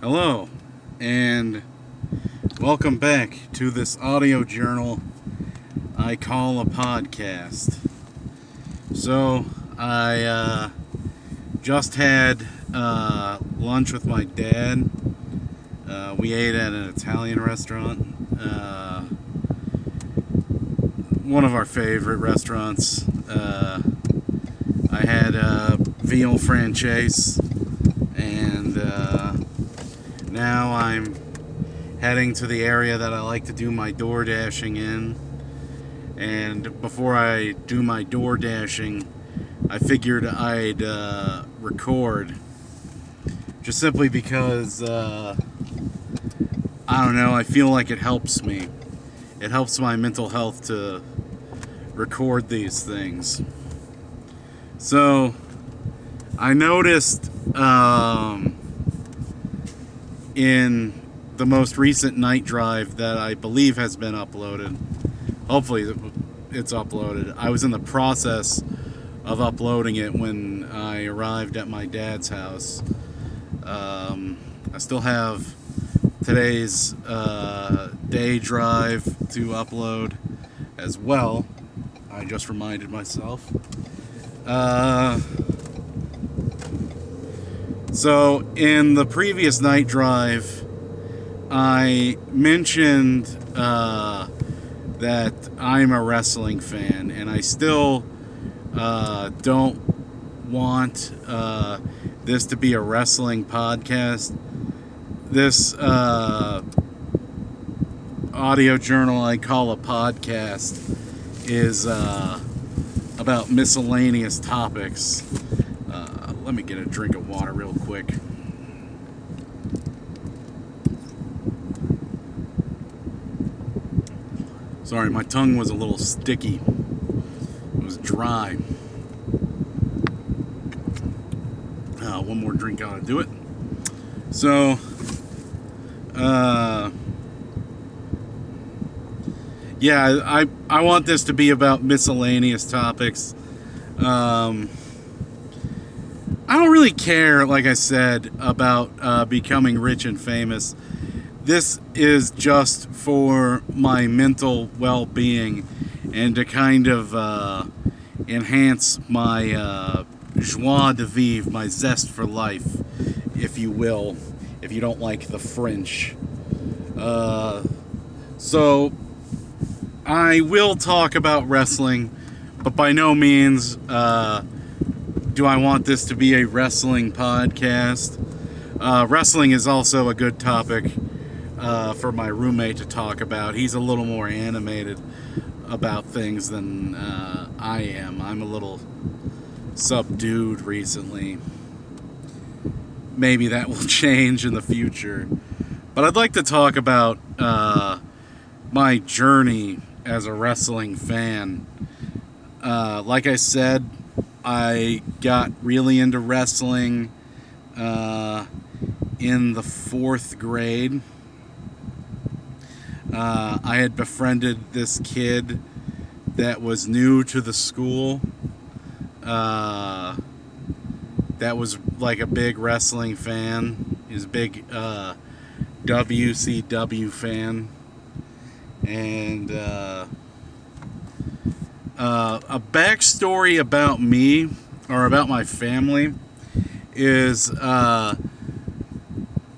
Hello, and welcome back to this audio journal I call a podcast. So, I just had lunch with my dad. We ate at an Italian restaurant, one of our favorite restaurants. I had veal franchise, and now I'm heading to the area that I like to do my door dashing in. And before I do my door dashing, I figured I'd record, just simply because I don't know, I feel like it helps me. It helps my mental health to record these things. So I noticed in the most recent night drive that I believe has been uploaded, hopefully it's uploaded. I was in the process of uploading it when I arrived at my dad's house. I still have today's day drive to upload as well. I just reminded myself. So in the previous night drive, I mentioned that I'm a wrestling fan, and I still don't want this to be a wrestling podcast. This audio journal I call a podcast is about miscellaneous topics. Let me get a drink of water real quick. Sorry, my tongue was a little sticky. It was dry. One more drink ought to do it. So, yeah, I want this to be about miscellaneous topics. I don't really care, like I said, about becoming rich and famous. This is just for my mental well-being and to kind of enhance my joie de vivre, my zest for life, if you will, if you don't like the French. So I will talk about wrestling, but by no means do I want this to be a wrestling podcast. Wrestling is also a good topic for my roommate to talk about. He's a little more animated about things than I am. I'm a little subdued recently. Maybe that will change in the future. But I'd like to talk about my journey as a wrestling fan. Like I said, I got really into wrestling in the 4th grade. I had befriended this kid that was new to the school, that was like a big wrestling fan. He was a big WCW fan. And a backstory about me, or about my family, is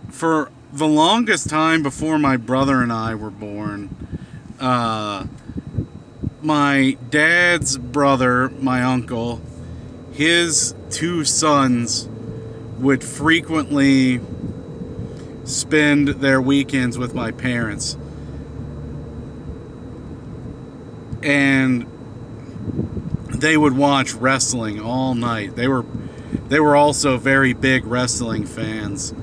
for the longest time before my brother and I were born, my dad's brother, my uncle, his 2 sons would frequently spend their weekends with my parents. And they would watch wrestling all night. They were also very big wrestling fans.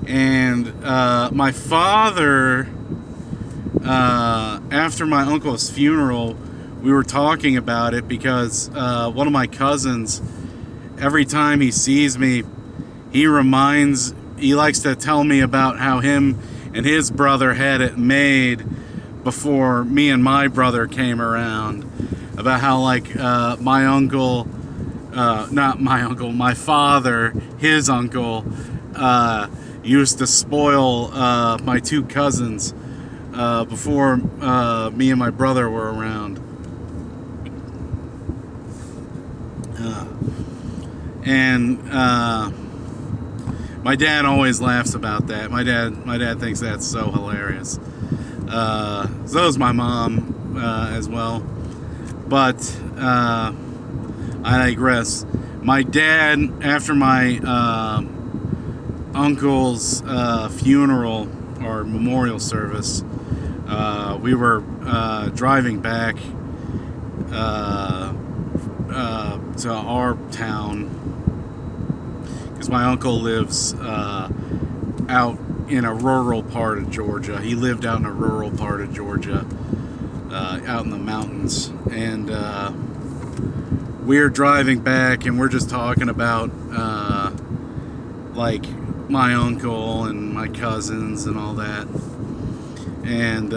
And my father, after my uncle's funeral, we were talking about it because one of my cousins, every time he sees me, he likes to tell me about how him and his brother had it made before me and my brother came around. About how, like, my father, his uncle, used to spoil my two cousins before me and my brother were around. And my dad always laughs about that. My dad thinks that's so hilarious. So is my mom as well. But I digress. My dad, after my uncle's funeral or memorial service, we were driving back to our town, because my uncle lives out in a rural part of Georgia. He lived out in a rural part of Georgia, out in the mountains, and we're driving back, and we're just talking about like my uncle and my cousins and all that. And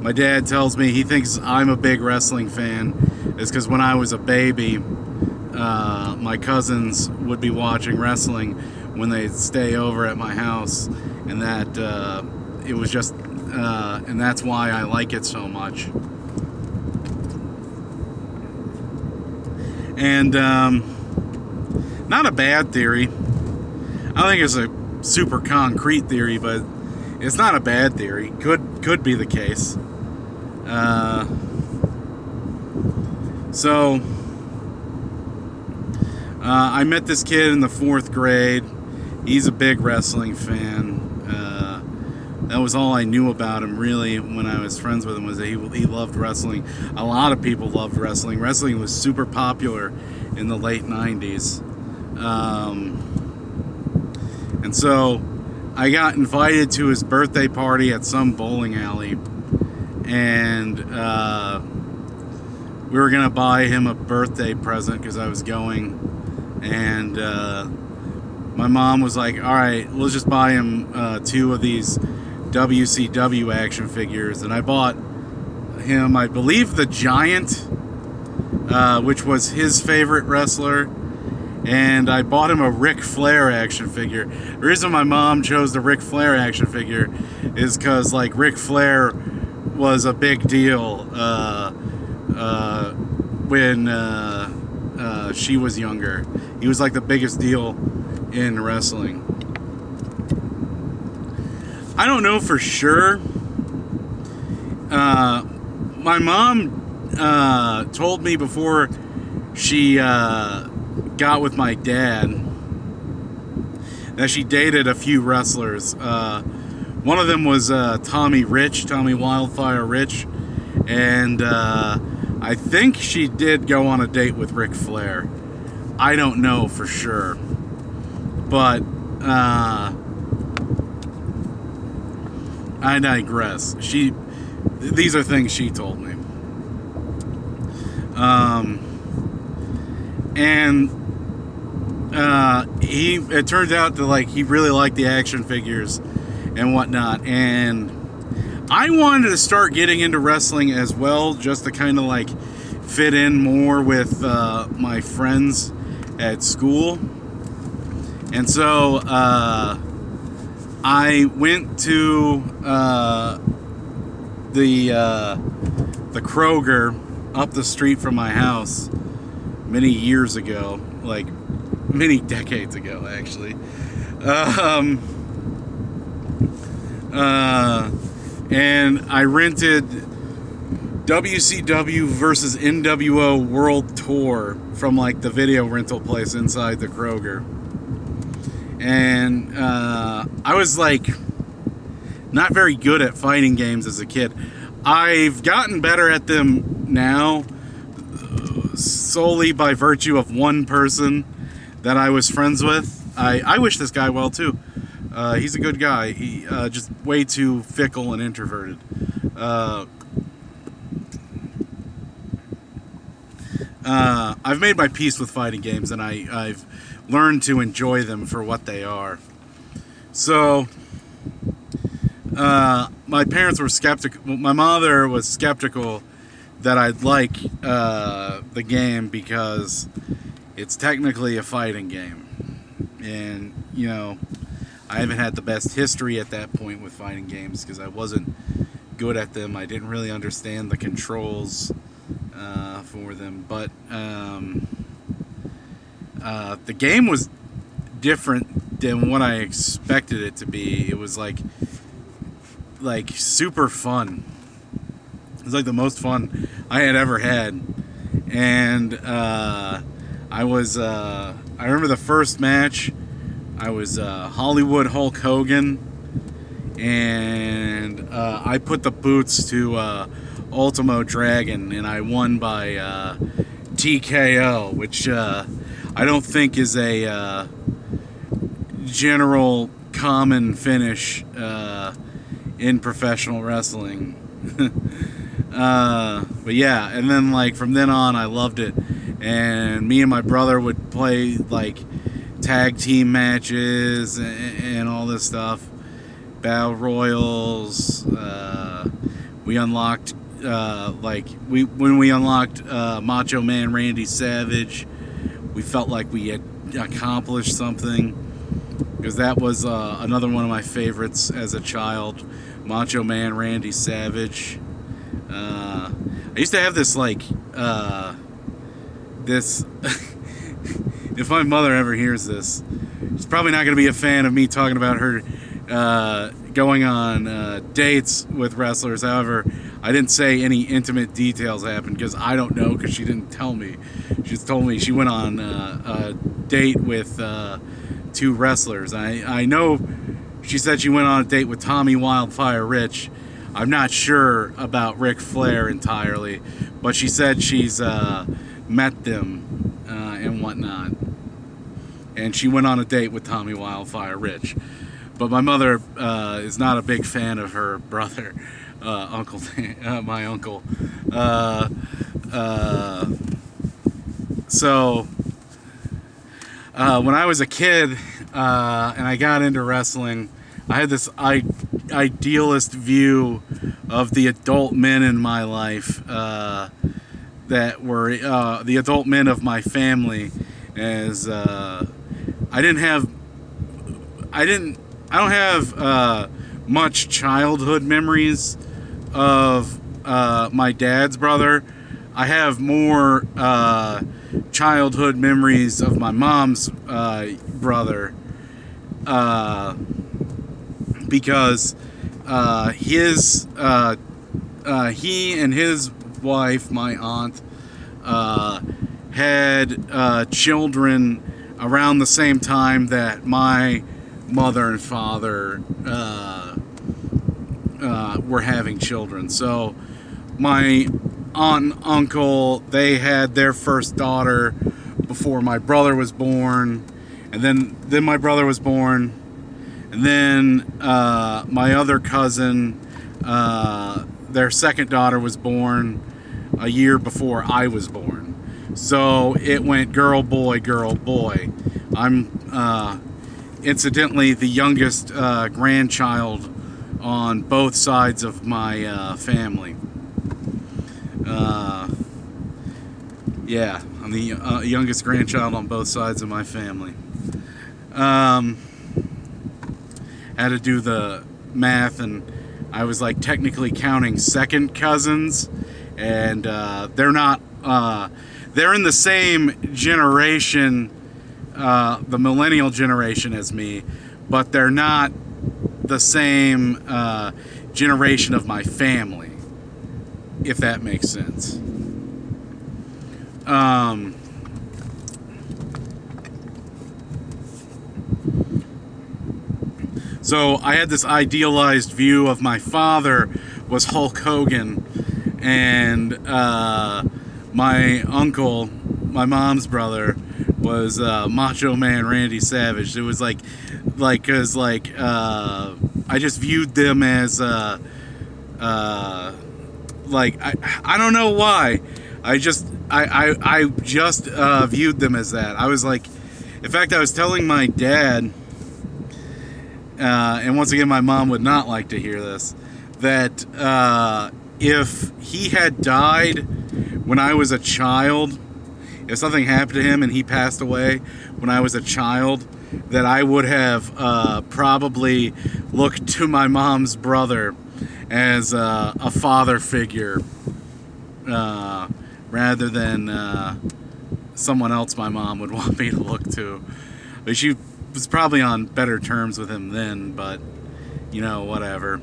my dad tells me he thinks I'm a big wrestling fan. It's because when I was a baby, my cousins would be watching wrestling when they'd stay over at my house, and that it was just, and that's why I like it so much. And not a bad theory. I don't think it's a super concrete theory, but it's not a bad theory. Could be the case. So I met this kid in the 4th grade. He's a big wrestling fan. That was all I knew about him, really, when I was friends with him, was that he loved wrestling. A lot of people loved wrestling. Wrestling was super popular in the late 90s. And so I got invited to his birthday party at some bowling alley. And we were going to buy him a birthday present because I was going. And my mom was like, all right, let's just buy him 2 of these WCW action figures. And I bought him, I believe, the Giant, which was his favorite wrestler. And I bought him a Ric Flair action figure. The reason my mom chose the Ric Flair action figure is because, like, Ric Flair was a big deal when she was younger. He was like the biggest deal in wrestling. I don't know for sure. My mom told me before she got with my dad that she dated a few wrestlers. One of them was Tommy Wildfire Rich, and I think she did go on a date with Ric Flair. I don't know for sure, but I digress. These are things she told me. And it turned out that, he really liked the action figures and whatnot, and I wanted to start getting into wrestling as well, just to kind of fit in more with my friends at school. And so I went to the Kroger up the street from my house many years ago, many decades ago, actually. And I rented WCW versus NWO World Tour from the video rental place inside the Kroger. And I was not very good at fighting games as a kid. I've gotten better at them now, solely by virtue of one person that I was friends with. I wish this guy well too. He's a good guy. He just way too fickle and introverted. I've made my peace with fighting games, and I've learned to enjoy them for what they are. So my parents were skeptical. My mother was skeptical that I'd like the game because it's technically a fighting game, and I haven't had the best history at that point with fighting games because I wasn't good at them. I didn't really understand the controls for them, but the game was different than what I expected it to be. It was like super fun. It was like the most fun I had ever had, and I remember the first match. I was Hollywood Hulk Hogan, and I put the boots to Ultimo Dragon, and I won by TKO, which I don't think is a general common finish in professional wrestling. But yeah, and then from then on I loved it, and me and my brother would play tag team matches and all this stuff, battle royals. We unlocked when we unlocked Macho Man Randy Savage, we felt like we had accomplished something, because that was another one of my favorites as a child, Macho Man Randy Savage. I used to have this this if my mother ever hears this, she's probably not going to be a fan of me talking about her going on dates with wrestlers. However, I didn't say any intimate details happened because I don't know, because she didn't tell me. She just told me she went on a date with two wrestlers. I know she said she went on a date with Tommy Wildfire Rich. I'm not sure about Ric Flair entirely, but she said she's met them and whatnot. And she went on a date with Tommy Wildfire Rich. But my mother is not a big fan of her brother, my uncle. So when I was a kid and I got into wrestling, I had this idealist view of the adult men in my life that were the adult men of my family, as I don't have much childhood memories of my dad's brother. I have more childhood memories of my mom's brother, because he and his wife, my aunt, had children around the same time that my mother and father were having children. So my aunt and uncle, they had their first daughter before my brother was born, and then my brother was born, and then my other cousin, their second daughter was born a year before I was born. So it went girl, boy, girl, boy. I'm incidentally the youngest grandchild on both sides of my family. Yeah, I'm the youngest grandchild on both sides of my family. Had to do the math, and I was technically counting second cousins, and they're not. They're in the same generation, the millennial generation, as me, but they're not the same generation of my family, if that makes sense. So I had this idealized view of my father was Hulk Hogan, and my uncle, my mom's brother, was Macho Man Randy Savage. It was because I just viewed them as I don't know why. I just viewed them as that. I was in fact, I was telling my dad, and once again, my mom would not like to hear this, that if he had died when I was a child, if something happened to him and he passed away when I was a child, that I would have probably looked to my mom's brother as a father figure rather than someone else my mom would want me to look to. But she was probably on better terms with him then, but you know, whatever.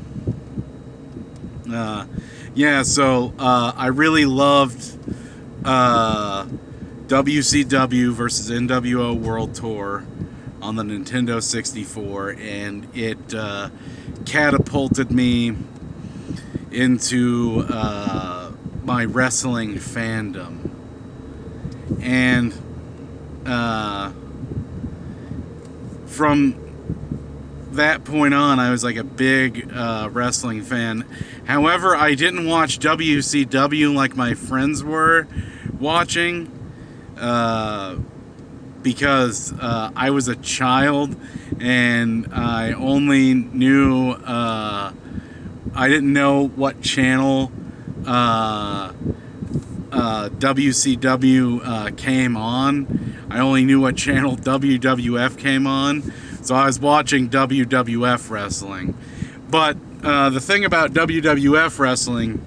Yeah, so I really loved WCW versus NWO World Tour on the Nintendo 64, and it catapulted me into my wrestling fandom. And from that point on, I was like a big wrestling fan. However, I didn't watch WCW like my friends were watching because I was a child and I only knew I didn't know what channel WCW came on. I only knew what channel WWF came on, so I was watching WWF wrestling. But the thing about WWF wrestling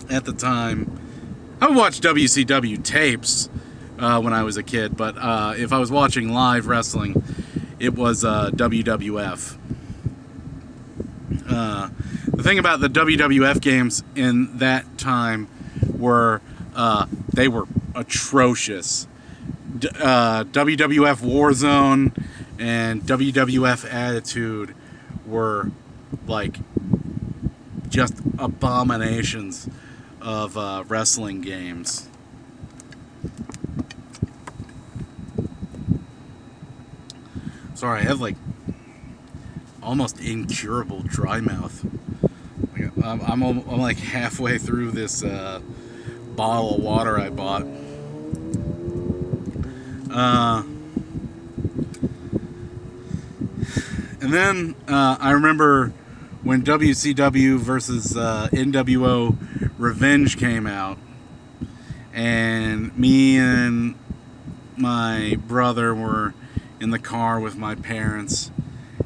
at the time, I would watch WCW tapes when I was a kid, but if I was watching live wrestling, it was WWF. The thing about the WWF games in that time were they were atrocious. WWF Warzone and WWF Attitude were like just abominations of wrestling games. Sorry, I have like almost incurable dry mouth. I'm like halfway through this bottle of water I bought. And then I remember when WCW versus NWO Revenge came out, and me and my brother were in the car with my parents,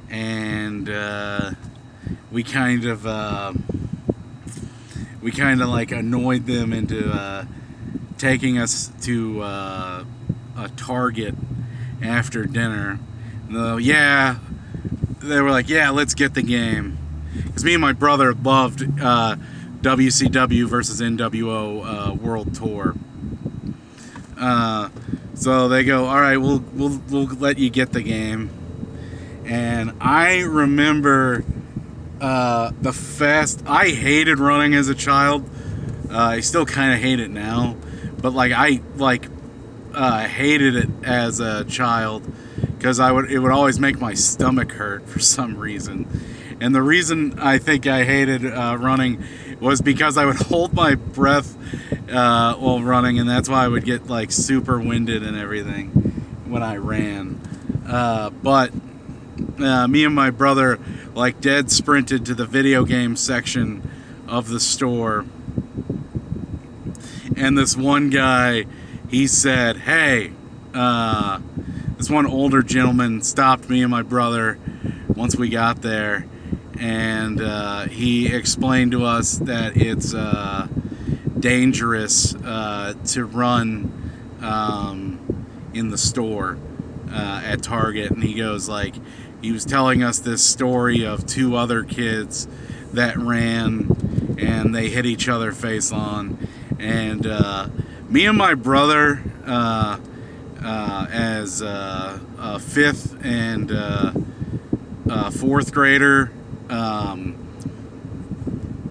and we kind of like annoyed them into taking us to a Target after dinner. And they were like, yeah, let's get the game, because me and my brother loved WCW versus NWO World Tour. So they go, all right, we'll let you get the game. And I remember I hated running as a child. I still kind of hate it now, but I hated it as a child because it would always make my stomach hurt for some reason. And the reason I think I hated running was because I would hold my breath while running, and that's why I would get like super winded and everything when I ran. But me and my brother like dead sprinted to the video game section of the store, and this one guy, he said, hey, this one older gentleman stopped me and my brother once we got there, and he explained to us that it's dangerous to run in the store at Target. And he goes, like, he was telling us this story of two other kids that ran and they hit each other face on, and me and my brother as a fifth and fourth grader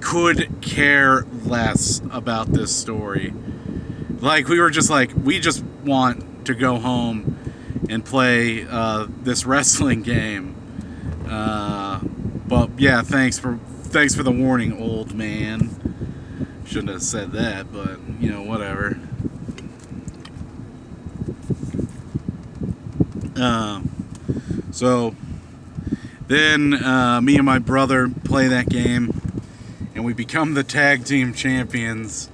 could care less about this story. Like, we were just like, we just want to go home and play this wrestling game. But yeah, thanks for the warning, old man. Shouldn't have said that, but you know, whatever. So then me and my brother play that game, and we become the tag team champions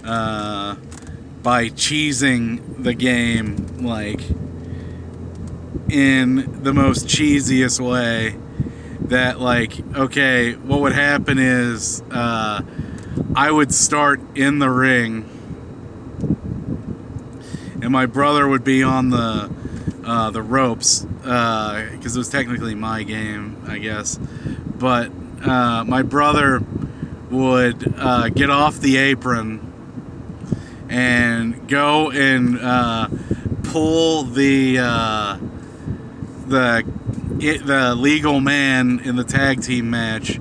by cheesing the game like in the most cheesiest way. That, like, okay, what would happen is I would start in the ring, and my brother would be on the ropes, because it was technically my game, I guess. But my brother would get off the apron and go and pull the legal man in the tag team match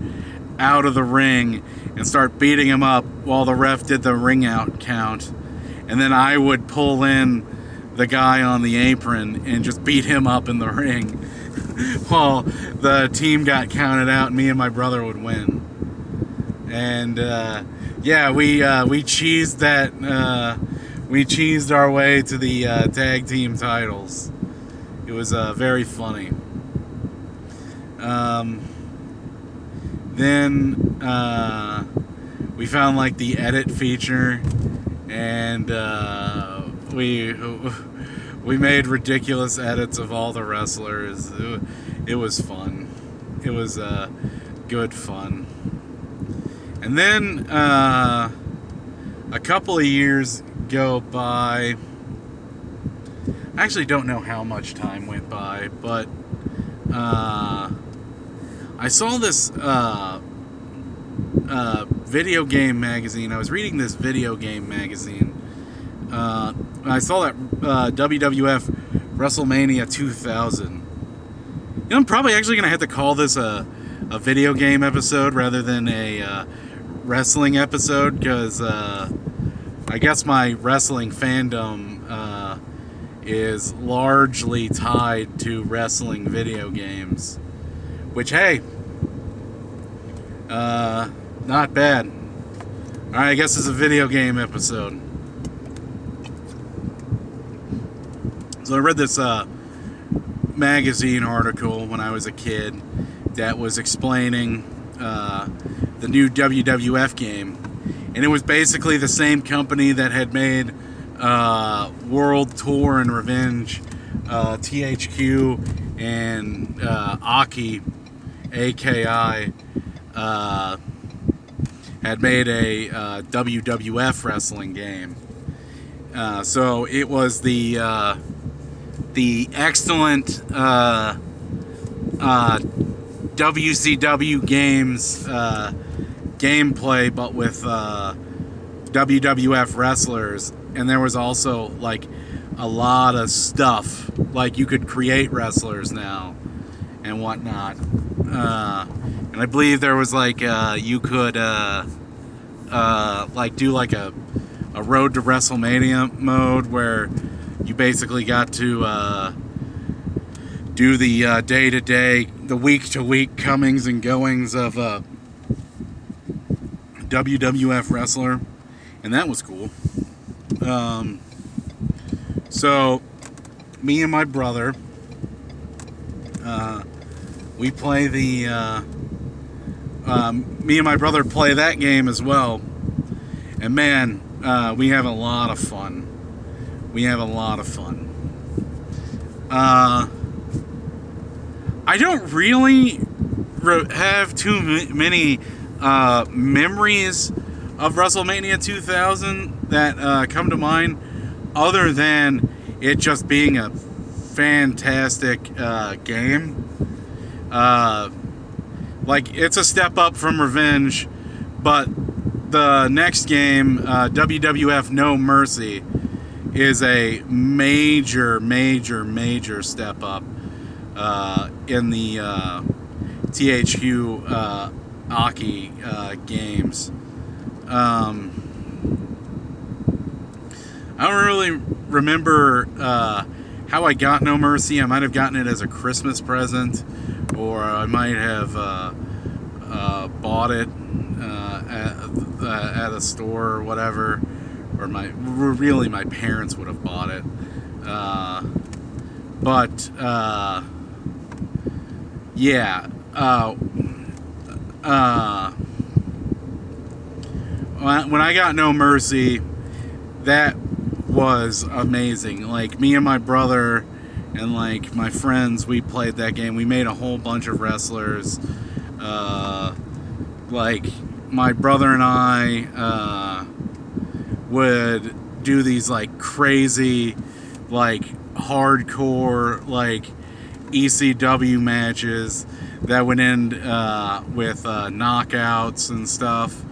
out of the ring and start beating him up while the ref did the ring out count. And then I would pull in the guy on the apron and just beat him up in the ring while the team got counted out, and me and my brother would win. And yeah, we cheesed that. We cheesed our way to the tag team titles. It was very funny. Then we found like the edit feature, and we made ridiculous edits of all the wrestlers. It was fun. It was good fun. And then a couple of years go by. I actually don't know how much time went by, but I saw this video game magazine. I was reading this video game magazine. I saw that WWF WrestleMania 2000. You know, I'm probably actually going to have to call this a video game episode rather than a wrestling episode, because I guess my wrestling fandom is largely tied to wrestling video games. Which, hey, not bad. Alright, I guess it's a video game episode. So I read this magazine article when I was a kid that was explaining the new WWF game. And it was basically the same company that had made World Tour and Revenge, THQ, and Aki, AKI, had made a WWF wrestling game. So it was the excellent WCW games gameplay, but with WWF wrestlers. And there was also like a lot of stuff, like you could create wrestlers now and whatnot. And I believe there was like you could like do like a Road to WrestleMania mode where you basically got to do the day-to-day, the week-to-week comings and goings of a WWF wrestler, and that was cool. So me and my brother, we play the me and my brother play that game as well, and man, we have a lot of fun. We have a lot of fun. I don't really have too many memories of WrestleMania 2000 that come to mind, other than it just being a fantastic game. Like, it's a step up from Revenge, but the next game, WWF No Mercy, is a major step up in the THQ Aki games. I don't really remember how I got No Mercy. I might have gotten it as a Christmas present, or I might have bought it at a store or whatever, or my parents would have bought it. But yeah. When I got No Mercy, that was amazing. Like, me and my brother and like my friends, we played that game. We made a whole bunch of wrestlers. Like my brother and I would do these like crazy, like hardcore, like ECW matches that would end with knockouts and stuff,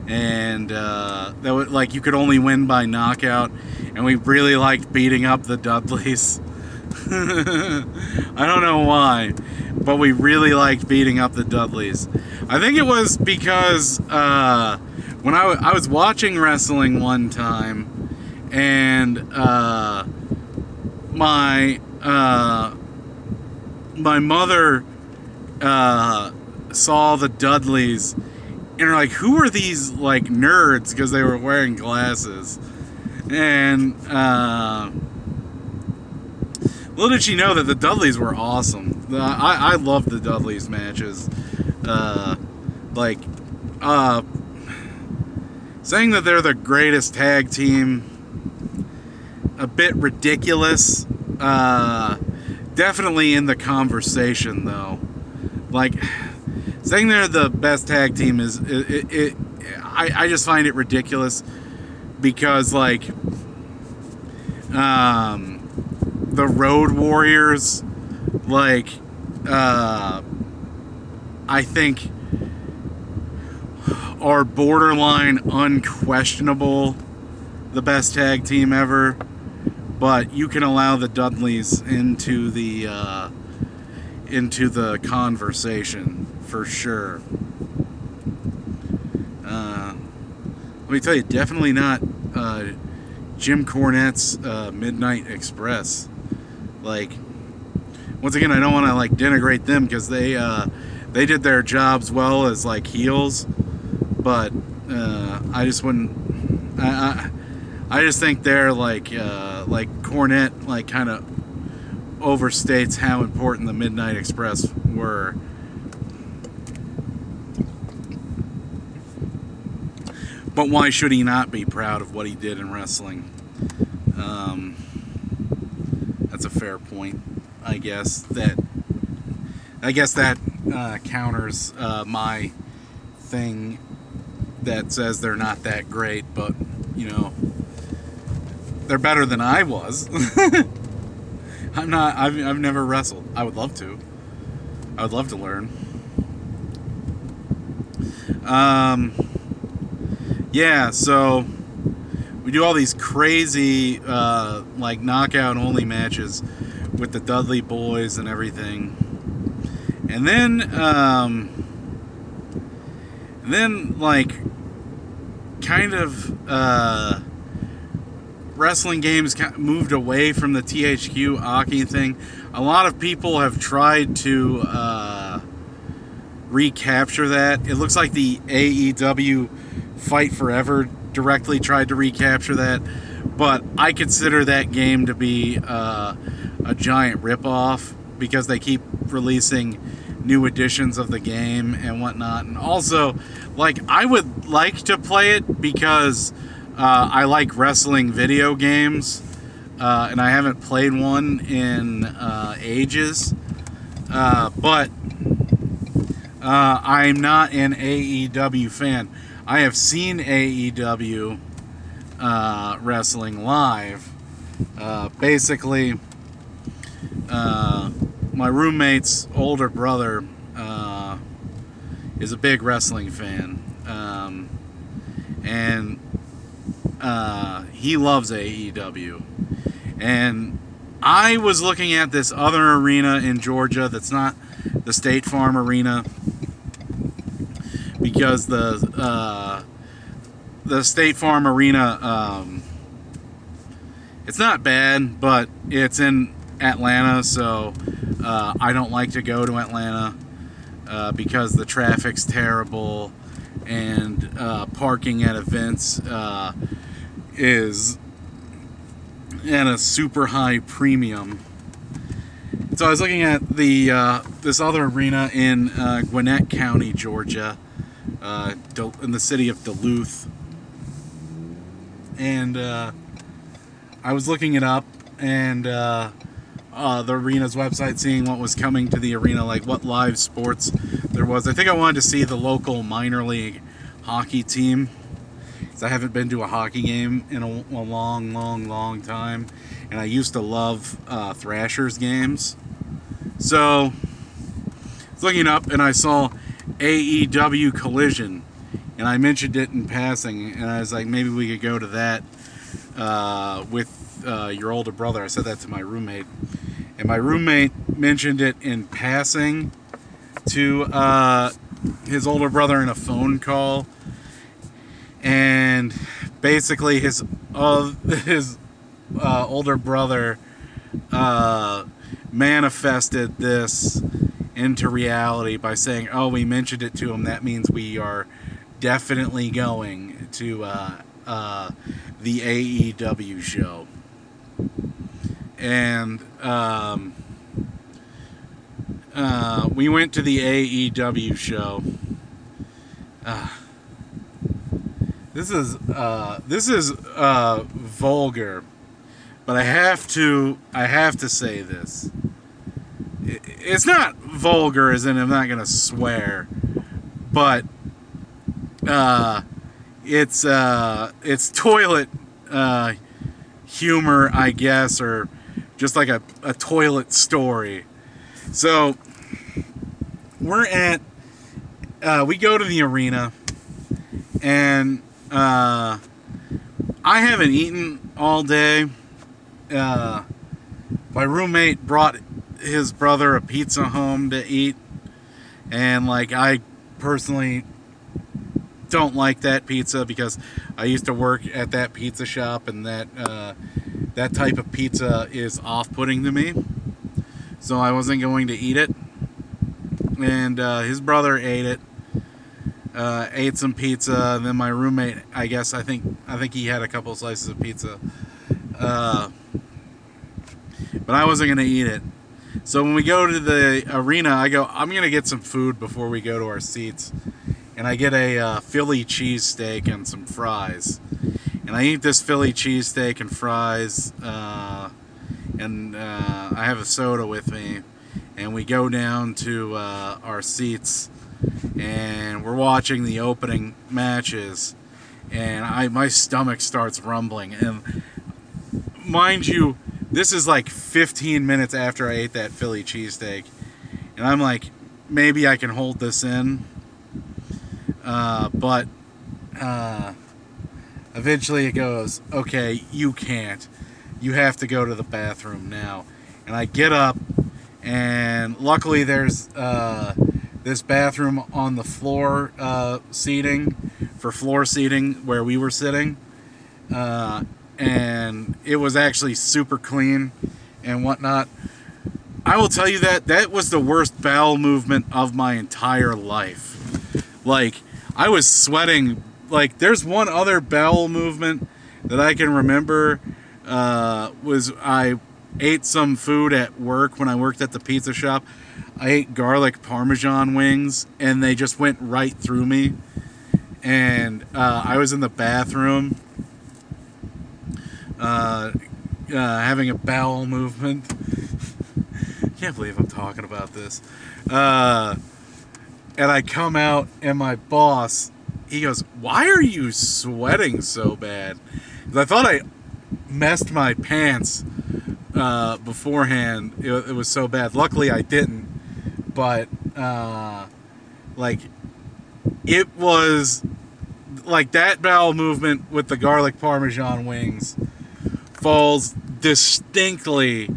and that would, like, you could only win by knockout, and we really liked beating up the Dudleys. I don't know why, but we really liked beating up the Dudleys. I think it was because when I was watching wrestling one time, and my mother saw the Dudleys, and are like, who are these like nerds, because they were wearing glasses. And little did she know that the Dudleys were awesome. I loved the Dudleys matches. Saying that they're the greatest tag team, a bit ridiculous. Definitely in the conversation, though. Like, saying they're the best tag team is I just find it ridiculous, because like the Road Warriors, like I think are borderline unquestionable the best tag team ever, but you can allow the Dudleys into the conversation for sure. Let me tell you, definitely not Jim Cornette's Midnight Express. Like, once again, I don't want to like denigrate them, because they did their jobs well as like heels, but I just wouldn't. I just think they're like Cornette like kind of overstates how important the Midnight Express were. But why should he not be proud of what he did in wrestling? That's a fair point. I guess that counters my thing that says they're not that great, but you know, they're better than I was. I'm not. I've never wrestled. I would love to. I would love to learn. Yeah. So we do all these crazy like knockout only matches with the Dudley Boys and everything, and then like kind of wrestling games moved away from the THQ Aki thing. A lot of people have tried to recapture that. It looks like the AEW Fight Forever directly tried to recapture that, but I consider that game to be a giant ripoff, because they keep releasing new editions of the game and whatnot. And also, like, I would like to play it because I like wrestling video games, and I haven't played one in ages, but I'm not an AEW fan. I have seen AEW wrestling live. Basically, my roommate's older brother is a big wrestling fan, and he loves AEW. And I was looking at this other arena in Georgia that's not the State Farm Arena, because the State Farm Arena, it's not bad, but it's in Atlanta, so I don't like to go to Atlanta because the traffic's terrible, and parking at events is at a super high premium. So I was looking at the this other arena in Gwinnett County, Georgia, in the city of Duluth, and I was looking it up, and the arena's website, seeing what was coming to the arena, like what live sports there was. I think I wanted to see the local minor league hockey team, because I haven't been to a hockey game in a long time, and I used to love Thrashers games. So I was looking up and I saw AEW Collision, and I mentioned it in passing, and I was like, maybe we could go to that with your older brother. I said that to my roommate, and my roommate mentioned it in passing to his older brother in a phone call, and basically his older brother manifested this into reality by saying, "Oh, we mentioned it to him. That means we are definitely going to the AEW show." And we went to the AEW show. This is vulgar, but I have to say this. It's not vulgar, as in I'm not gonna swear, but it's toilet humor, I guess, or just like a toilet story. So we go to the arena, and I haven't eaten all day. My roommate brought his brother a pizza home to eat, and like, I personally don't like that pizza because I used to work at that pizza shop, and that type of pizza is off-putting to me, so I wasn't going to eat it. And his brother ate it, ate some pizza, and then my roommate, I think he had a couple slices of pizza, but I wasn't going to eat it. So when we go to the arena, I'm going to get some food before we go to our seats. And I get a Philly cheesesteak and some fries. And I eat this Philly cheesesteak and fries, and I have a soda with me. And we go down to our seats, and we're watching the opening matches. And my stomach starts rumbling. And mind you, this is like 15 minutes after I ate that Philly cheesesteak. And I'm like, maybe I can hold this in. But eventually it goes, okay, you can't. You have to go to the bathroom now. And I get up, and luckily there's this bathroom on the floor seating, for floor seating where we were sitting. And it was actually super clean and whatnot. I will tell you that was the worst bowel movement of my entire life. Like, I was sweating. Like, there's one other bowel movement that I can remember, was I ate some food at work when I worked at the pizza shop. I ate garlic Parmesan wings, and they just went right through me. And I was in the bathroom, having a bowel movement. Can't believe I'm talking about this. And I come out, and my boss, he goes, "Why are you sweating so bad?" Because I thought I messed my pants beforehand. It was so bad. Luckily, I didn't. But, like, it was like that bowel movement with the garlic Parmesan wings falls distinctly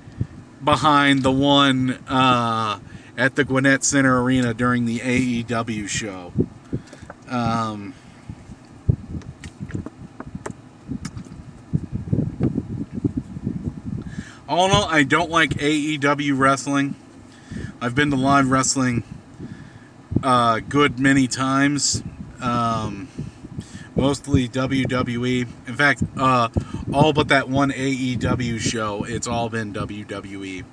behind the one at the Gwinnett Center Arena during the AEW show. All in all, I don't like AEW wrestling. I've been to live wrestling good many times. Mostly WWE. In fact, all but that one AEW show, it's all been WWE.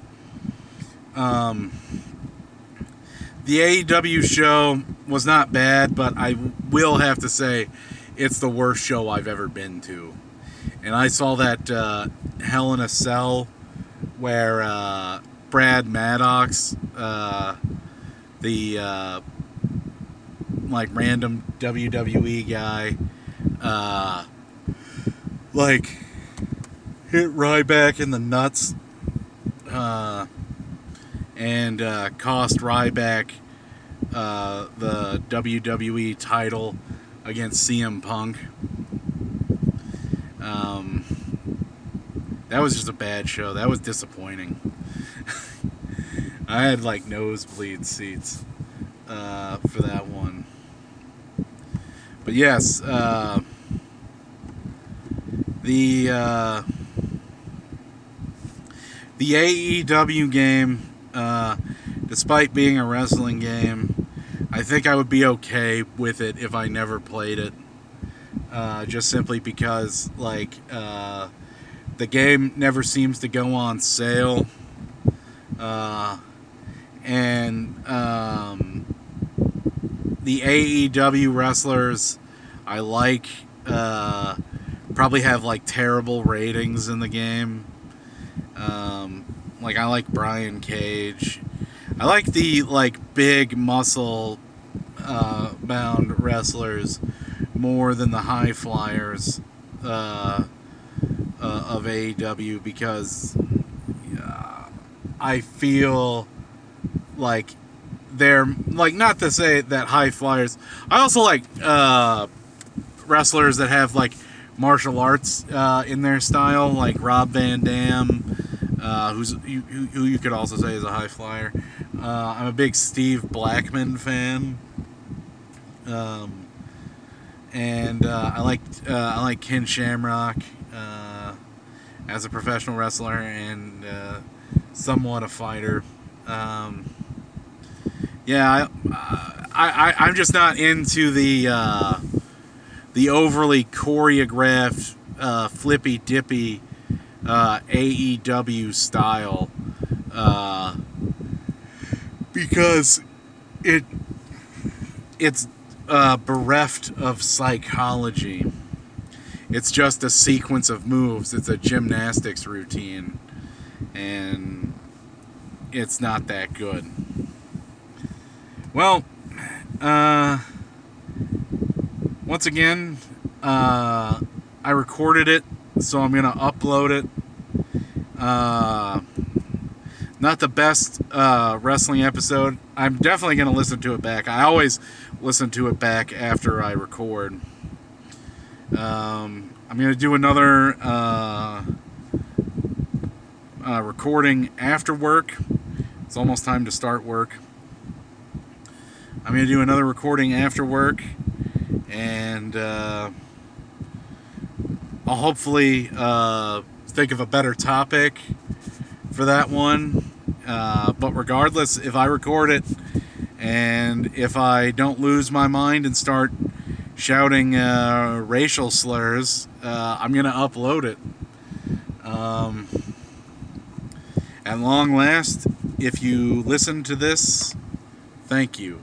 The AEW show was not bad, but I will have to say it's the worst show I've ever been to. And I saw that Hell in a Cell where Brad Maddox, the like random WWE guy, like hit Ryback in the nuts, and cost Ryback the WWE title against CM Punk. That was just a bad show. That was disappointing. I had like nosebleed seats for that one. But yes, the AEW game, despite being a wrestling game, I think I would be okay with it if I never played it. Just simply because, like, the game never seems to go on sale. And the AEW wrestlers I like probably have like terrible ratings in the game. Like, I like Brian Cage. I like the like big muscle bound wrestlers more than the high flyers of AEW, because I feel like they're like, not to say that high flyers. I also like wrestlers that have like martial arts in their style, like Rob Van Dam, who you could also say is a high flyer. I'm a big Steve Blackman fan, and I like Ken Shamrock as a professional wrestler and somewhat a fighter. Yeah, I'm just not into the overly choreographed, flippy dippy AEW style, because it's bereft of psychology. It's just a sequence of moves. It's a gymnastics routine, and it's not that good. Well, once again, I recorded it, so I'm gonna upload it. Not the best wrestling episode. I'm definitely gonna listen to it back. I always listen to it back after I record. I'm gonna do another recording after work. It's almost time to start work. I'm going to do another recording after work, and I'll hopefully think of a better topic for that one. But regardless, if I record it and if I don't lose my mind and start shouting racial slurs, I'm going to upload it. At long last, if you listen to this, thank you.